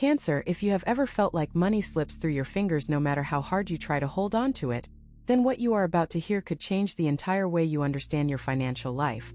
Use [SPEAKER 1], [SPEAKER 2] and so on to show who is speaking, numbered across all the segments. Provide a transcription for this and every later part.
[SPEAKER 1] Cancer, if you have ever felt like money slips through your fingers no matter how hard you try to hold on to it, then what you are about to hear could change the entire way you understand your financial life.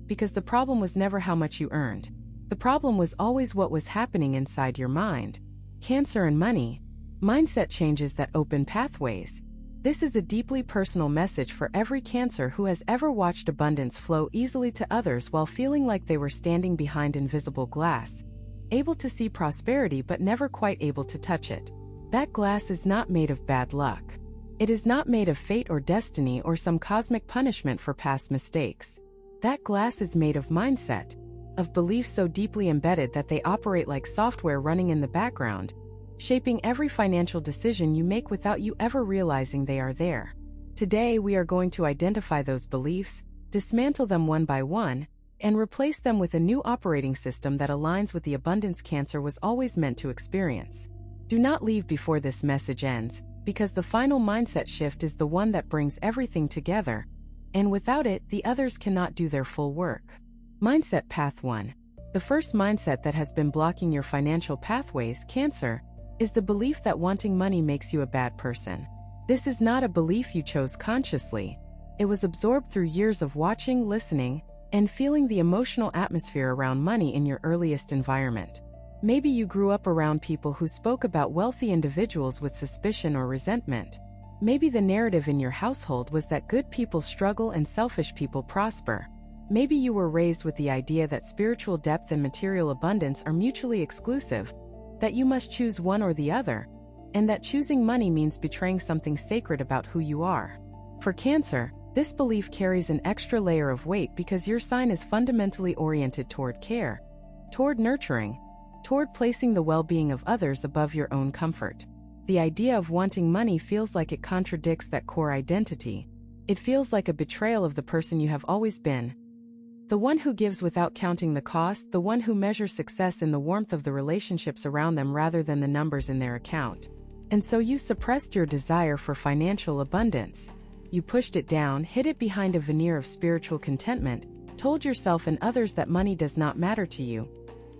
[SPEAKER 1] Because the problem was never how much you earned. The problem was always what was happening inside your mind. Cancer and money. Mindset changes that open pathways. This is a deeply personal message for every Cancer who has ever watched abundance flow easily to others while feeling like they were standing behind invisible glass, able to see prosperity but never quite able to touch it. That glass is not made of bad luck. It is not made of fate or destiny or some cosmic punishment for past mistakes. That glass is made of mindset, of beliefs so deeply embedded that they operate like software running in the background, shaping every financial decision you make without you ever realizing they are there. Today, we are going to identify those beliefs, dismantle them one by one, and replace them with a new operating system that aligns with the abundance Cancer was always meant to experience. Do not leave before this message ends, because the final mindset shift is the one that brings everything together, and without it, the others cannot do their full work. Mindset Path 1. The first mindset that has been blocking your financial pathways, Cancer, is the belief that wanting money makes you a bad person. This is not a belief you chose consciously. It was absorbed through years of watching, listening, and feeling the emotional atmosphere around money in your earliest environment. Maybe you grew up around people who spoke about wealthy individuals with suspicion or resentment. Maybe the narrative in your household was that good people struggle and selfish people prosper. Maybe you were raised with the idea that spiritual depth and material abundance are mutually exclusive, that you must choose one or the other, and that choosing money means betraying something sacred about who you are. For Cancer, this belief carries an extra layer of weight because your sign is fundamentally oriented toward care, toward nurturing, toward placing the well-being of others above your own comfort. The idea of wanting money feels like it contradicts that core identity. It feels like a betrayal of the person you have always been. The one who gives without counting the cost, the one who measures success in the warmth of the relationships around them rather than the numbers in their account. And so you suppressed your desire for financial abundance. You pushed it down, hid it behind a veneer of spiritual contentment, told yourself and others that money does not matter to you,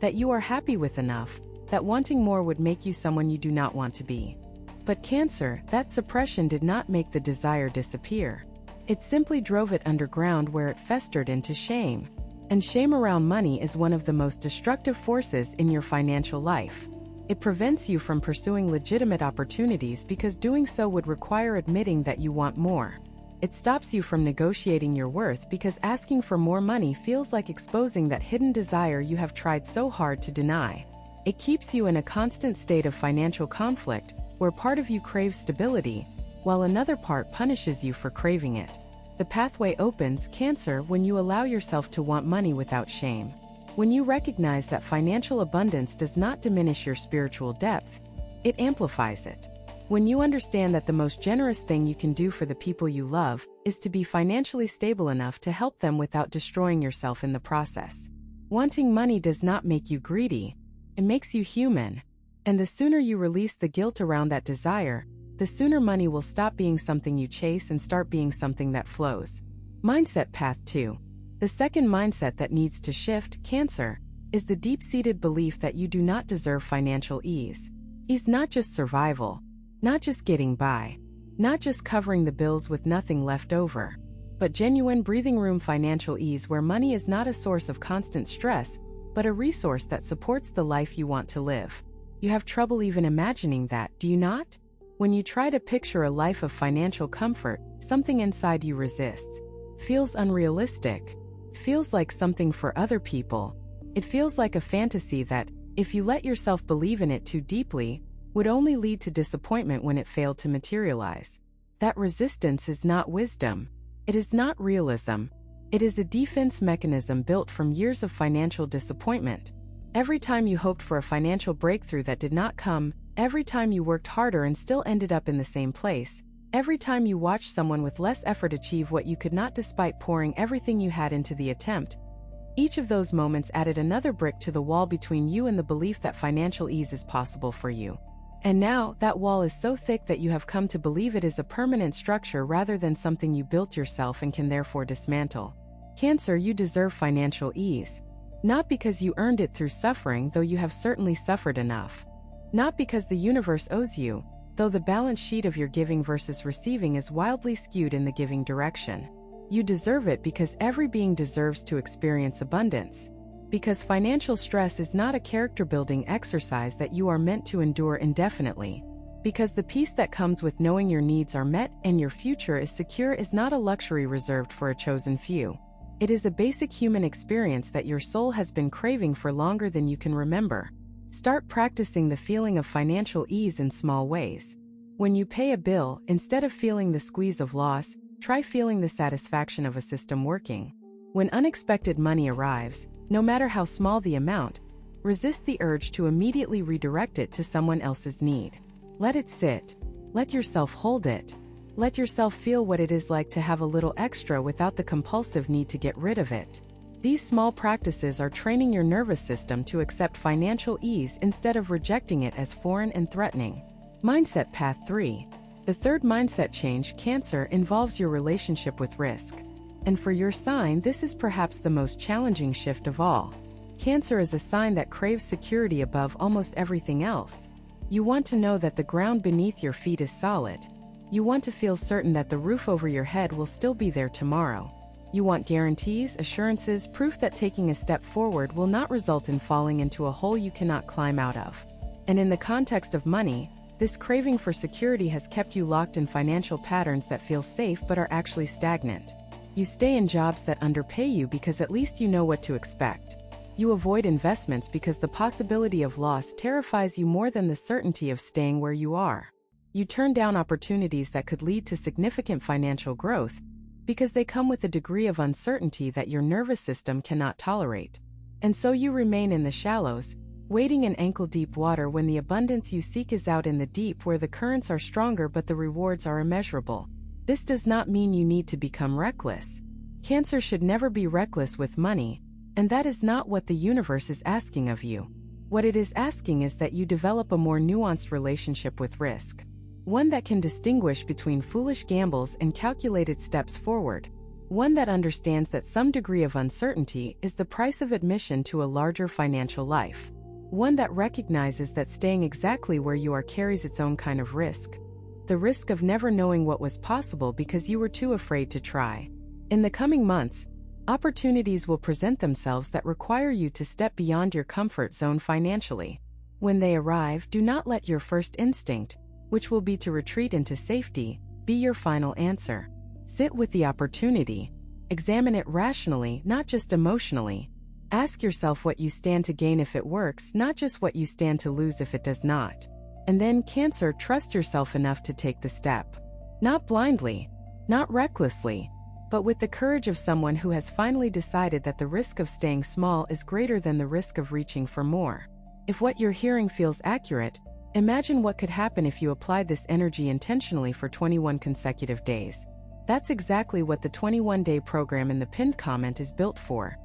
[SPEAKER 1] that you are happy with enough, that wanting more would make you someone you do not want to be. But Cancer, that suppression did not make the desire disappear. It simply drove it underground where it festered into shame. And shame around money is one of the most destructive forces in your financial life. It prevents you from pursuing legitimate opportunities because doing so would require admitting that you want more. It stops you from negotiating your worth because asking for more money feels like exposing that hidden desire you have tried so hard to deny. It keeps you in a constant state of financial conflict, where part of you craves stability, while another part punishes you for craving it. The pathway opens, Cancer, when you allow yourself to want money without shame. When you recognize that financial abundance does not diminish your spiritual depth, it amplifies it. When you understand that the most generous thing you can do for the people you love is to be financially stable enough to help them without destroying yourself in the process. Wanting money does not make you greedy. It makes you human. And the sooner you release the guilt around that desire, the sooner money will stop being something you chase and start being something that flows. Mindset Path 2. The second mindset that needs to shift, Cancer, is the deep-seated belief that you do not deserve financial ease. Ease, not just survival, not just getting by, not just covering the bills with nothing left over, but genuine breathing room financial ease where money is not a source of constant stress, but a resource that supports the life you want to live. You have trouble even imagining that, do you not? When you try to picture a life of financial comfort, something inside you resists. Feels unrealistic. Feels like something for other people. It feels like a fantasy that, if you let yourself believe in it too deeply, would only lead to disappointment when it failed to materialize. That resistance is not wisdom. It is not realism. It is a defense mechanism built from years of financial disappointment. Every time you hoped for a financial breakthrough that did not come, every time you worked harder and still ended up in the same place, every time you watched someone with less effort achieve what you could not despite pouring everything you had into the attempt, each of those moments added another brick to the wall between you and the belief that financial ease is possible for you. And now, that wall is so thick that you have come to believe it is a permanent structure rather than something you built yourself and can therefore dismantle. Cancer, you deserve financial ease. Not because you earned it through suffering, though you have certainly suffered enough, Not because the universe owes you, though the balance sheet of your giving versus receiving is wildly skewed in the giving direction. You deserve it because every being deserves to experience abundance. Because financial stress is not a character-building exercise that you are meant to endure indefinitely. Because the peace that comes with knowing your needs are met and your future is secure is not a luxury reserved for a chosen few. It is a basic human experience that your soul has been craving for longer than you can remember. Start practicing the feeling of financial ease in small ways. When you pay a bill, instead of feeling the squeeze of loss, try feeling the satisfaction of a system working. When unexpected money arrives, no matter how small the amount, resist the urge to immediately redirect it to someone else's need. Let it sit. Let yourself hold it. Let yourself feel what it is like to have a little extra without the compulsive need to get rid of it. These small practices are training your nervous system to accept financial ease instead of rejecting it as foreign and threatening. Mindset Path 3. The third mindset change, Cancer, involves your relationship with risk. And for your sign, this is perhaps the most challenging shift of all. Cancer is a sign that craves security above almost everything else. You want to know that the ground beneath your feet is solid. You want to feel certain that the roof over your head will still be there tomorrow. You want guarantees, assurances, proof that taking a step forward will not result in falling into a hole you cannot climb out of. And in the context of money, this craving for security has kept you locked in financial patterns that feel safe but are actually stagnant. You stay in jobs that underpay you because at least you know what to expect. You avoid investments because the possibility of loss terrifies you more than the certainty of staying where you are. You turn down opportunities that could lead to significant financial growth because they come with a degree of uncertainty that your nervous system cannot tolerate. And so you remain in the shallows, wading in ankle-deep water when the abundance you seek is out in the deep where the currents are stronger but the rewards are immeasurable. This does not mean you need to become reckless. Cancer should never be reckless with money, and that is not what the universe is asking of you. What it is asking is that you develop a more nuanced relationship with risk. One that can distinguish between foolish gambles and calculated steps forward. One that understands that some degree of uncertainty is the price of admission to a larger financial life. One that recognizes that staying exactly where you are carries its own kind of risk. The risk of never knowing what was possible because you were too afraid to try. In the coming months, opportunities will present themselves that require you to step beyond your comfort zone financially. When they arrive, do not let your first instinct, which will be to retreat into safety, be your final answer. Sit with the opportunity. Examine it rationally, not just emotionally. Ask yourself what you stand to gain if it works, not just what you stand to lose if it does not. And then, Cancer, trust yourself enough to take the step. Not blindly, not recklessly, but with the courage of someone who has finally decided that the risk of staying small is greater than the risk of reaching for more. If what you're hearing feels accurate, imagine what could happen if you applied this energy intentionally for 21 consecutive days. That's exactly what the 21-day program in the pinned comment is built for.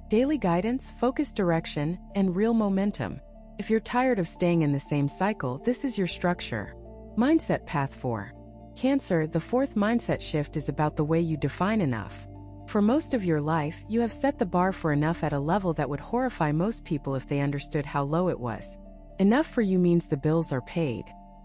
[SPEAKER 1] Daily guidance, focused direction, and real momentum. If you're tired of staying in the same cycle, this is your structure. Mindset Path 4. Cancer, the fourth mindset shift is about the way you define enough. For most of your life, you have set the bar for enough at a level that would horrify most people if they understood how low it was. Enough for you means the bills are paid.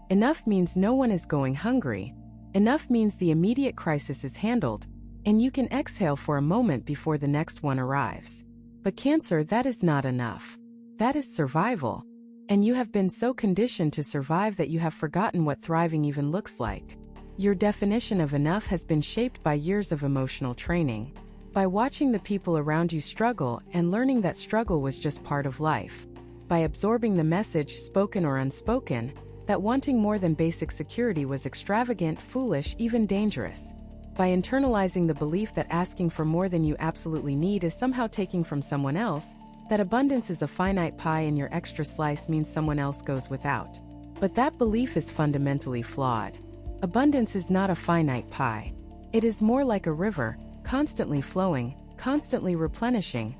[SPEAKER 1] Enough means no one is going hungry. Enough means the immediate crisis is handled, and you can exhale for a moment before the next one arrives. But Cancer, that is not enough. That is survival. And you have been so conditioned to survive that you have forgotten what thriving even looks like. Your definition of enough has been shaped by years of emotional training, by watching the people around you struggle and learning that struggle was just part of life, by absorbing the message, spoken or unspoken, that wanting more than basic security was extravagant, foolish, even dangerous, by internalizing the belief that asking for more than you absolutely need is somehow taking from someone else, that abundance is a finite pie and your extra slice means someone else goes without. But that belief is fundamentally flawed. Abundance is not a finite pie. It is more like a river, constantly flowing, constantly replenishing,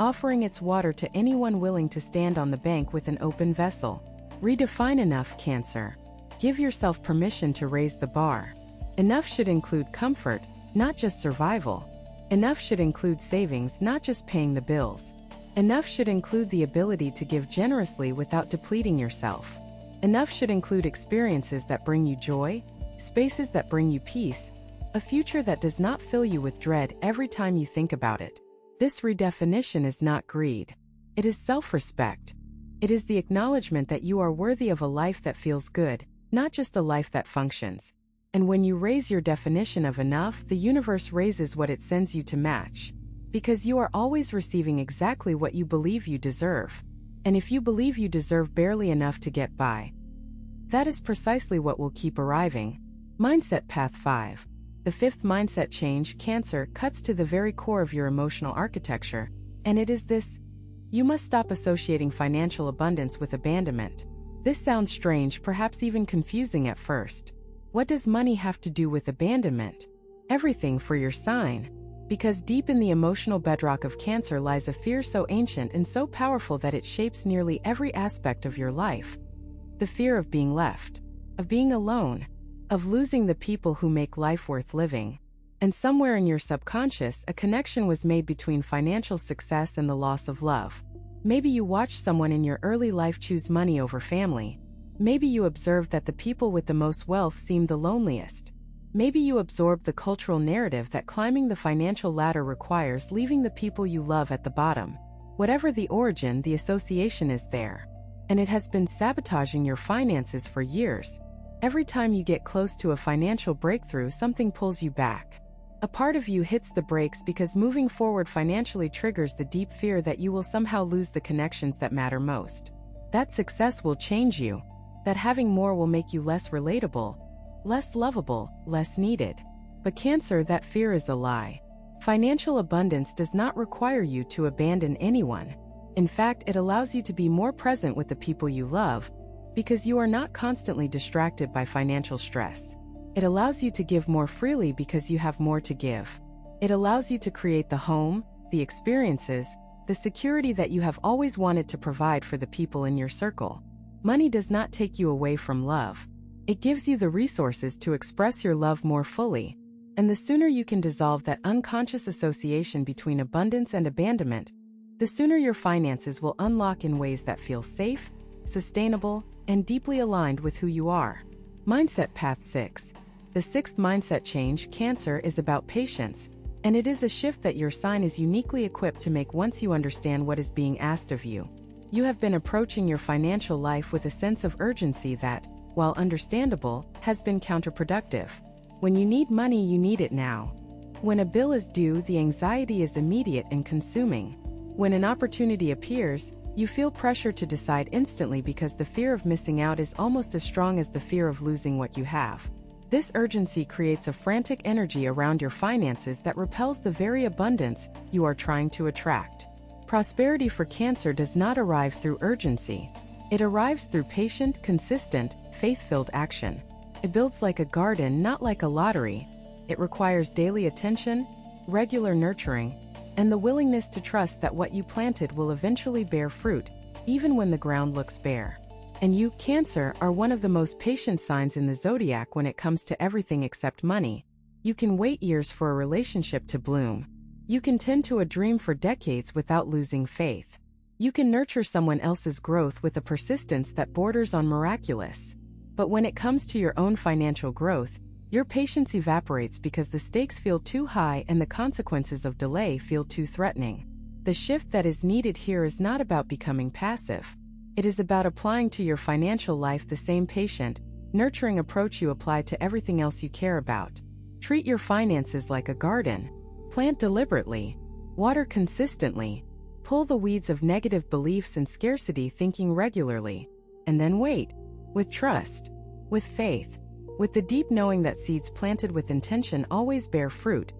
[SPEAKER 1] offering its water to anyone willing to stand on the bank with an open vessel. Redefine enough, Cancer. Give yourself permission to raise the bar. Enough should include comfort, not just survival. Enough should include savings, not just paying the bills. Enough should include the ability to give generously without depleting yourself. Enough should include experiences that bring you joy, spaces that bring you peace, a future that does not fill you with dread every time you think about it. This redefinition is not greed. It is self-respect. It is the acknowledgement that you are worthy of a life that feels good, not just a life that functions. And when you raise your definition of enough, the universe raises what it sends you to match. Because you are always receiving exactly what you believe you deserve. And if you believe you deserve barely enough to get by, that is precisely what will keep arriving. Mindset Path 5. The fifth mindset change, Cancer, cuts to the very core of your emotional architecture, and it is this: you must stop associating financial abundance with abandonment. This sounds strange, perhaps even confusing at first. What does money have to do with abandonment? Everything for your sign. Because deep in the emotional bedrock of Cancer lies a fear so ancient and so powerful that it shapes nearly every aspect of your life. The fear of being left, of being alone, of losing the people who make life worth living. And somewhere in your subconscious, a connection was made between financial success and the loss of love. Maybe you watched someone in your early life choose money over family. Maybe you observed that the people with the most wealth seemed the loneliest. Maybe you absorbed the cultural narrative that climbing the financial ladder requires leaving the people you love at the bottom. Whatever the origin, the association is there. And it has been sabotaging your finances for years. Every time you get close to a financial breakthrough, something pulls you back. A part of you hits the brakes because moving forward financially triggers the deep fear that you will somehow lose the connections that matter most. That success will change you. That having more will make you less relatable, less lovable, less needed. But Cancer, that fear is a lie. Financial abundance does not require you to abandon anyone. In fact, it allows you to be more present with the people you love, because you are not constantly distracted by financial stress. It allows you to give more freely because you have more to give. It allows you to create the home, the experiences, the security that you have always wanted to provide for the people in your circle. Money does not take you away from love. It gives you the resources to express your love more fully. And the sooner you can dissolve that unconscious association between abundance and abandonment, the sooner your finances will unlock in ways that feel safe, sustainable, and deeply aligned with who you are. Mindset Path 6. The sixth mindset change, Cancer, is about patience, and it is a shift that your sign is uniquely equipped to make once you understand what is being asked of you. You have been approaching your financial life with a sense of urgency that, while understandable, has been counterproductive. When you need money, you need it now. When a bill is due, the anxiety is immediate and consuming. When an opportunity appears, you feel pressure to decide instantly because the fear of missing out is almost as strong as the fear of losing what you have. This urgency creates a frantic energy around your finances that repels the very abundance you are trying to attract. Prosperity for Cancer does not arrive through urgency. It arrives through patient, consistent, faith-filled action. It builds like a garden, not like a lottery. It requires daily attention, regular nurturing, and the willingness to trust that what you planted will eventually bear fruit, even when the ground looks bare. And you, Cancer, are one of the most patient signs in the zodiac when it comes to everything except money. You can wait years for a relationship to bloom. You can tend to a dream for decades without losing faith. You can nurture someone else's growth with a persistence that borders on miraculous. But when it comes to your own financial growth, your patience evaporates because the stakes feel too high and the consequences of delay feel too threatening. The shift that is needed here is not about becoming passive. It is about applying to your financial life the same patient, nurturing approach you apply to everything else you care about. Treat your finances like a garden. Plant deliberately. Water consistently. Pull the weeds of negative beliefs and scarcity thinking regularly. And then wait. With trust. With faith. With the deep knowing that seeds planted with intention always bear fruit,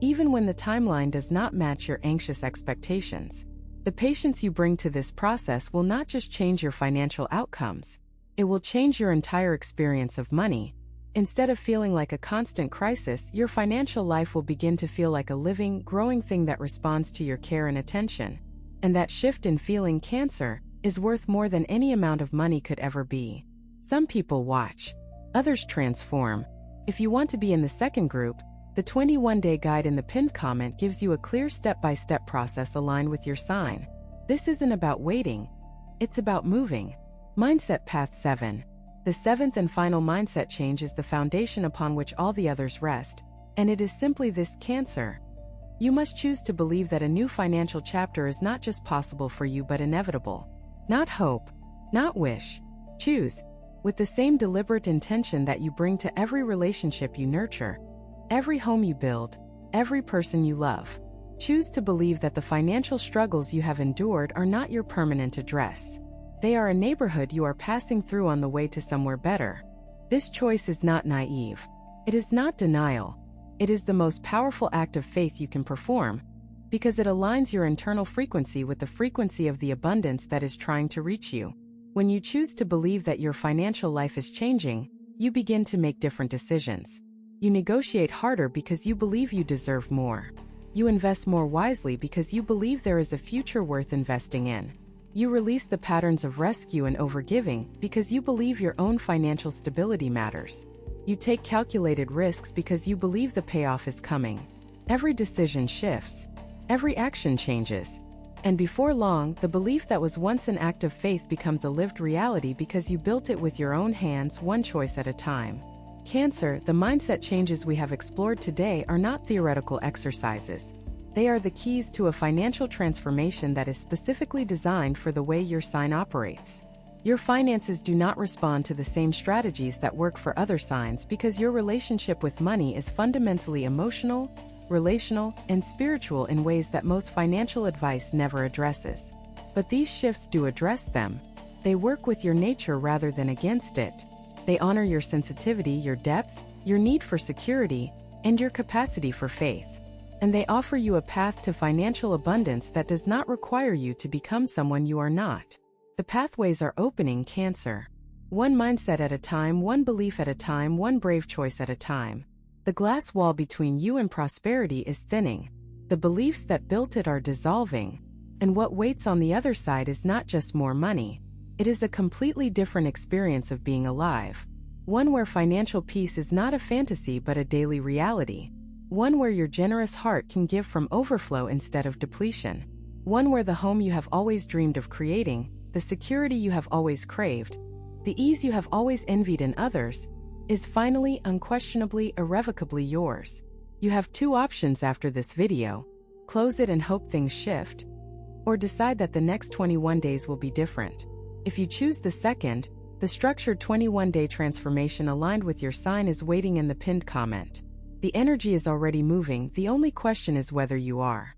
[SPEAKER 1] even when the timeline does not match your anxious expectations. The patience you bring to this process will not just change your financial outcomes, it will change your entire experience of money. Instead of feeling like a constant crisis, your financial life will begin to feel like a living, growing thing that responds to your care and attention. And that shift in feeling, Cancer, is worth more than any amount of money could ever be. Some people watch. Others transform. If you want to be in the second group, the 21-day guide in the pinned comment gives you a clear step-by-step process aligned with your sign. This isn't about waiting. It's about moving. Mindset Path 7. The seventh and final mindset change is the foundation upon which all the others rest, and it is simply this: Cancer. You must choose to believe that a new financial chapter is not just possible for you but inevitable. Not hope, not wish. Choose, with the same deliberate intention that you bring to every relationship you nurture, every home you build, every person you love. Choose to believe that the financial struggles you have endured are not your permanent address. They are a neighborhood you are passing through on the way to somewhere better. This choice is not naive. It is not denial. It is the most powerful act of faith you can perform, because it aligns your internal frequency with the frequency of the abundance that is trying to reach you. When you choose to believe that your financial life is changing, you begin to make different decisions. You negotiate harder because you believe you deserve more. You invest more wisely because you believe there is a future worth investing in. You release the patterns of rescue and overgiving because you believe your own financial stability matters. You take calculated risks because you believe the payoff is coming. Every decision shifts. Every action changes. And before long, the belief that was once an act of faith becomes a lived reality because you built it with your own hands, one choice at a time. Cancer, the mindset changes we have explored today are not theoretical exercises. They are the keys to a financial transformation that is specifically designed for the way your sign operates. Your finances do not respond to the same strategies that work for other signs because your relationship with money is fundamentally emotional, relational, and spiritual in ways that most financial advice never addresses. But these shifts do address them. They work with your nature rather than against it. They honor your sensitivity, your depth, your need for security, and your capacity for faith. And they offer you a path to financial abundance that does not require you to become someone you are not. The pathways are opening, Cancer. One mindset at a time, one belief at a time, one brave choice at a time. The glass wall between you and prosperity is thinning. The beliefs that built it are dissolving. And what waits on the other side is not just more money. It is a completely different experience of being alive. One where financial peace is not a fantasy but a daily reality. One where your generous heart can give from overflow instead of depletion. One where the home you have always dreamed of creating, the security you have always craved, the ease you have always envied in others, is finally, unquestionably, irrevocably yours. You have two options after this video: close it and hope things shift, or decide that the next 21 days will be different. If you choose the second, the structured 21-day transformation aligned with your sign is waiting in the pinned comment. The energy is already moving, the only question is whether you are.